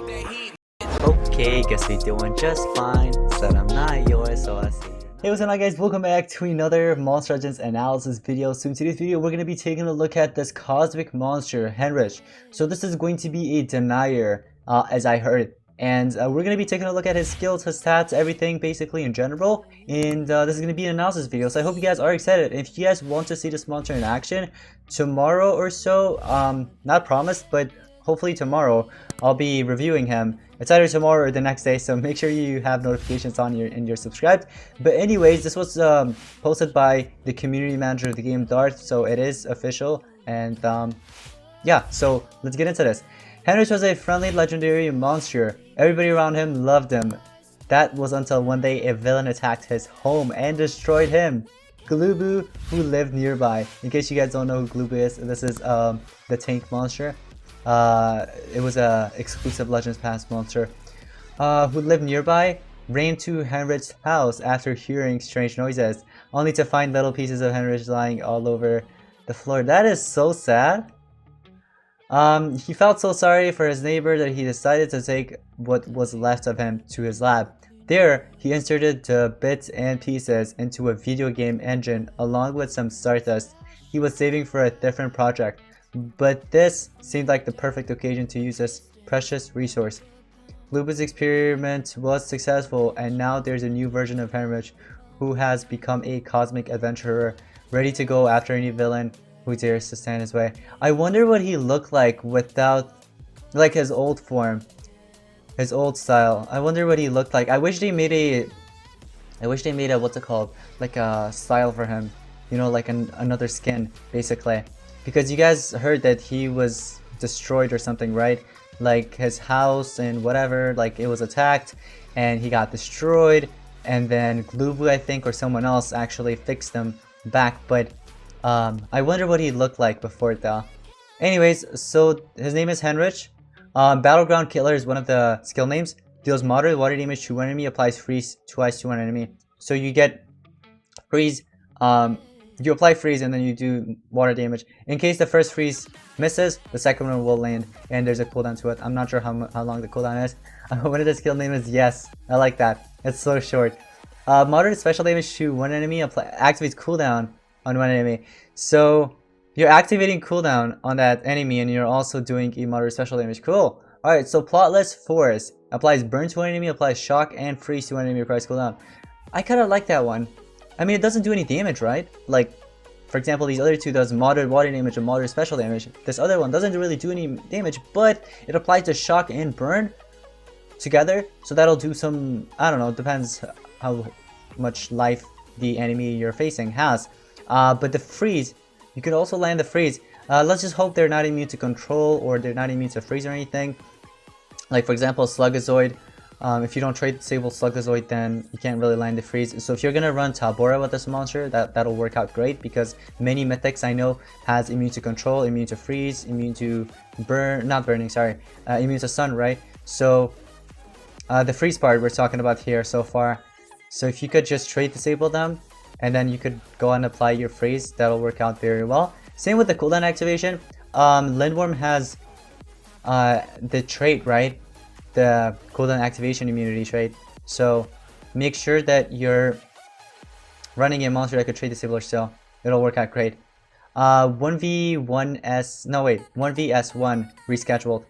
Okay, guess we doing just fine. Said I'm not yours, so I see. Hey, what's up, guys? Welcome back to another Monster Legends analysis video. So in today's video, we're going to be taking a look at this cosmic monster, Henritch. So this is going to be a denier, as I heard. And we're going to be taking a look at his skills, his stats, everything basically in general. And this is going to be an analysis video. So I hope you guys are excited. If you guys want to see this monster in action, tomorrow or so, not promised, but hopefully tomorrow, I'll be reviewing him. It's either tomorrow or the next day, so make sure you have notifications on and you're subscribed. But anyways, this was posted by the community manager of the game, Darth, so it is official. And yeah, so let's get into this. Henritch was a friendly legendary monster. Everybody around him loved him. That was until one day a villain attacked his home and destroyed him. Glubu, who lived nearby. In case you guys don't know who Glubu is, this is the tank monster. It was a exclusive Legends Pass monster who lived nearby, ran to Henrich's house after hearing strange noises, only to find little pieces of Henrich lying all over the floor. That is so sad. He felt so sorry for his neighbor that he decided to take what was left of him to his lab. There, he inserted the bits and pieces into a video game engine along with some stardust he was saving for a different project. But this seemed like the perfect occasion to use this precious resource. Glubu's experiment was successful, and now there's a new version of Henrich who has become a cosmic adventurer, ready to go after any villain who dares to stand his way. I wonder what he looked like without, like, his old form, his old style. I wonder what he looked like. I wish they made a what's it called, like a style for him, you know, like another skin basically. Because you guys heard that he was destroyed or something, right? Like his house and whatever, like it was attacked and he got destroyed, and then Glubu, I think, or someone else actually fixed him back. But I wonder what he looked like before though. Anyways, so his name is Henrich. Battleground Killer is one of the skill names. Deals moderate water damage to one enemy, applies freeze twice to one enemy. So you get freeze, you apply freeze and then you do water damage. In case the first freeze misses, the second one will land, and there's a cooldown to it. I'm not sure how long the cooldown is. One of the skill name is Yes. I like that. It's so short. Moderate special damage to one enemy, activates cooldown on one enemy. So you're activating cooldown on that enemy, and you're also doing a moderate special damage. Cool. Alright, so Plotless Force applies burn to one enemy, applies shock and freeze to one enemy, applies cooldown. I kind of like that one. I mean, it doesn't do any damage, right? Like, for example, these other two does moderate water damage and moderate special damage. This other one doesn't really do any damage, but it applies the shock and burn together. So that'll do some, I don't know, depends how much life the enemy you're facing has. But the freeze, you could also land the freeze. Let's just hope they're not immune to control, or they're not immune to freeze or anything. Like, for example, Sluggazoid. If you don't trade disable Sluggazoid, then you can't really land the freeze. So if you're gonna run Tabora with this monster, that'll work out great, because many mythics I know has immune to control, immune to freeze, immune to burn, not burning, sorry, immune to sun, right? So the freeze part we're talking about here so far. So if you could just trade disable them, and then you could go and apply your freeze, that'll work out very well. Same with the cooldown activation. Lindworm has the trait, right? The cooldown activation immunity trait. So make sure that you're running a monster that could trade disabler still. It'll work out great. 1v1s, no wait, 1vs1 rescheduled.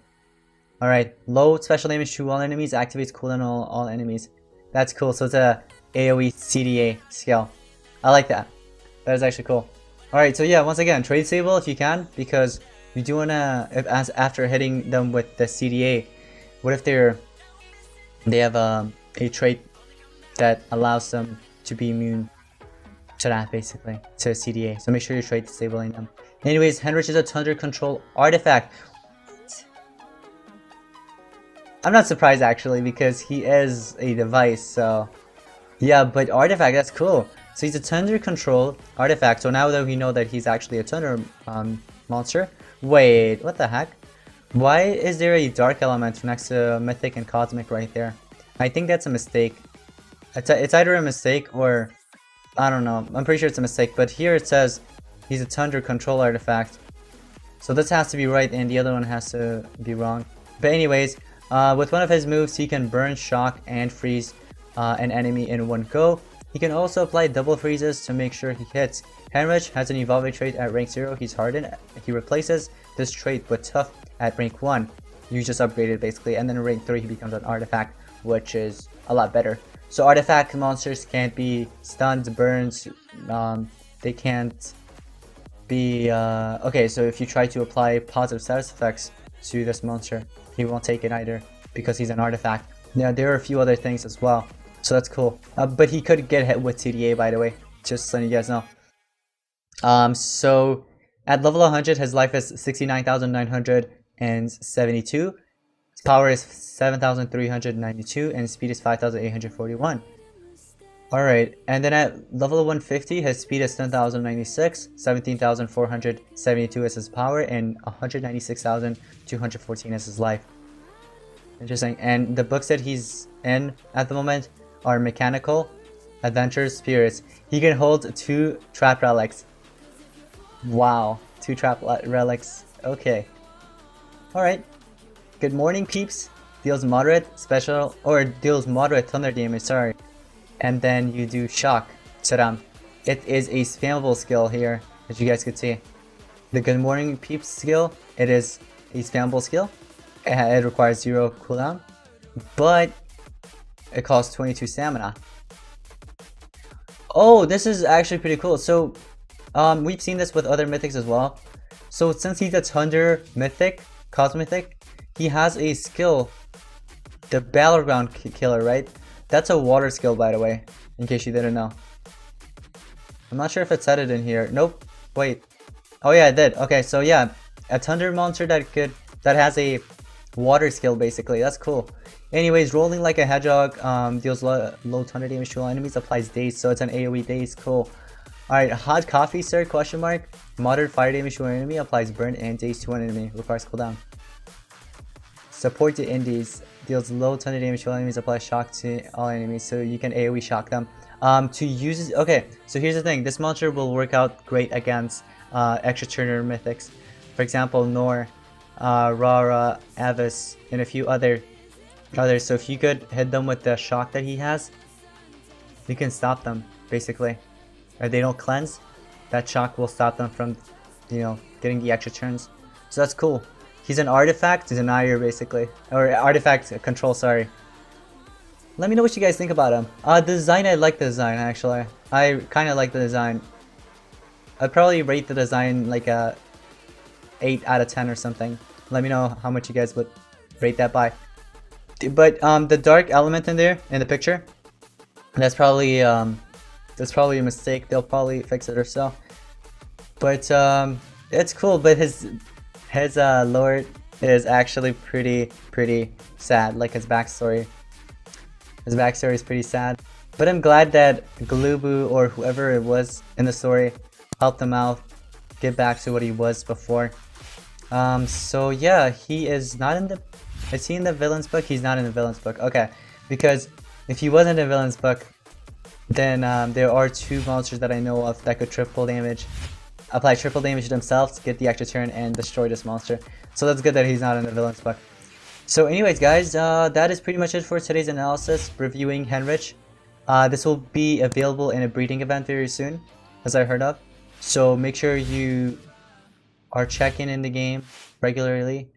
Alright, low special damage to all enemies, activates cooldown on all enemies. That's cool. So it's a AoE CDA skill. I like that. That is actually cool. Alright, so yeah, once again, trade disable if you can, because you do wanna, after hitting them with the CDA, what if they have a trait that allows them to be immune to that, basically, to CDA. So make sure you're trade disabling them. Anyways, Henrich is a Thunder Control artifact. I'm not surprised actually, because he is a device, so yeah, but artifact, that's cool. So he's a Thunder Control artifact. So now that we know that he's actually a Thunder monster. Wait, what the heck? Why is there a dark element next to Mythic and Cosmic right there? I think that's a mistake. It's either a mistake or, I don't know. I'm pretty sure it's a mistake, but here it says he's a Thunder Control artifact. So this has to be right and the other one has to be wrong. But anyways, With one of his moves, he can burn, shock, and freeze an enemy in one go. He can also apply double freezes to make sure he hits. Henritch has an evolving trait at rank 0, he's hardened. He replaces this trait with tough at rank 1. You just upgrade it basically, and then in rank 3 he becomes an artifact, which is a lot better. So artifact monsters can't be stunned, burns, they can't be okay, so if you try to apply positive status effects to this monster, he won't take it either because he's an artifact. Now there are a few other things as well, so that's cool. But he could get hit with TDA, by the way, just letting you guys know. So at level 100 his life is 69,972, his power is 7,392, and his speed is 5,841. Alright, and then at level 150 his speed is 10,096, 17,472 is his power, and 196,214 is his life. Interesting. And the books that he's in at the moment are Mechanical, Adventure, Spirits. He can hold 2 trap relics. Wow, 2 trap relics. Okay. Alright. Good morning, peeps. Deals moderate special, or deals moderate thunder damage, sorry. And then you do shock. Tadam. It is a spammable skill here, as you guys could see. The good morning peeps skill, it is a spammable skill. It requires 0 cooldown, but it costs 22 stamina. Oh, this is actually pretty cool. So we've seen this with other mythics as well. So since he's a thunder mythic, cosmythic, he has a skill, the battleground killer, right? That's a water skill, by the way, in case you didn't know. I'm not sure if it said it in here. Nope. Wait. Oh yeah, it did. Okay, so yeah, a thunder monster that has a water skill basically. That's cool. Anyways, rolling like a hedgehog deals low thunder damage to all enemies, applies daze, so it's an AoE daze. Cool. Alright, hot coffee sir, question mark. Moderate fire damage to an enemy, applies burn and daze to an enemy, requires cooldown. Support the indies, deals low thunder damage to all enemies, applies shock to all enemies, so you can AoE shock them. To use okay, so here's the thing, this monster will work out great against extra turner mythics. For example, Nor, Rara, Avis, and a few others. So if you could hit them with the shock that he has, you can stop them basically. If they don't cleanse, that shock will stop them from, you know, getting the extra turns. So that's cool. He's an artifact denier basically, or artifact control. Sorry. Let me know what you guys think about him. The design, I like the design actually. I kind of like the design. I'd probably rate the design like a 8 out of 10 or something. Let me know how much you guys would rate that by. But the dark element in there in the picture, that's probably a mistake. They'll probably fix it or so. But it's cool. But his lore is actually pretty sad. Like his backstory. His backstory is pretty sad. But I'm glad that Glubu or whoever it was in the story helped him out, get back to what he was before. So yeah, he is not in the... Is he in the villain's book? He's not in the villain's book. Okay, because if he wasn't in the villain's book, then there are 2 monsters that I know of that could apply triple damage to themselves, get the extra turn, and destroy this monster. So that's good that he's not in the villain's book. So anyways guys, that is pretty much it for today's analysis, reviewing Henritch. This will be available in a breeding event very soon, as I heard of. So make sure you are checking in the game regularly,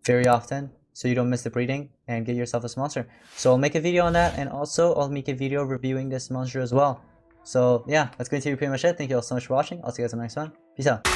very often, so you don't miss the breeding and get yourself this monster. So I'll make a video on that, and also I'll make a video reviewing this monster as well. So yeah, that's going to be pretty much it. Thank you all so much for watching. I'll see you guys in the next one. Peace out.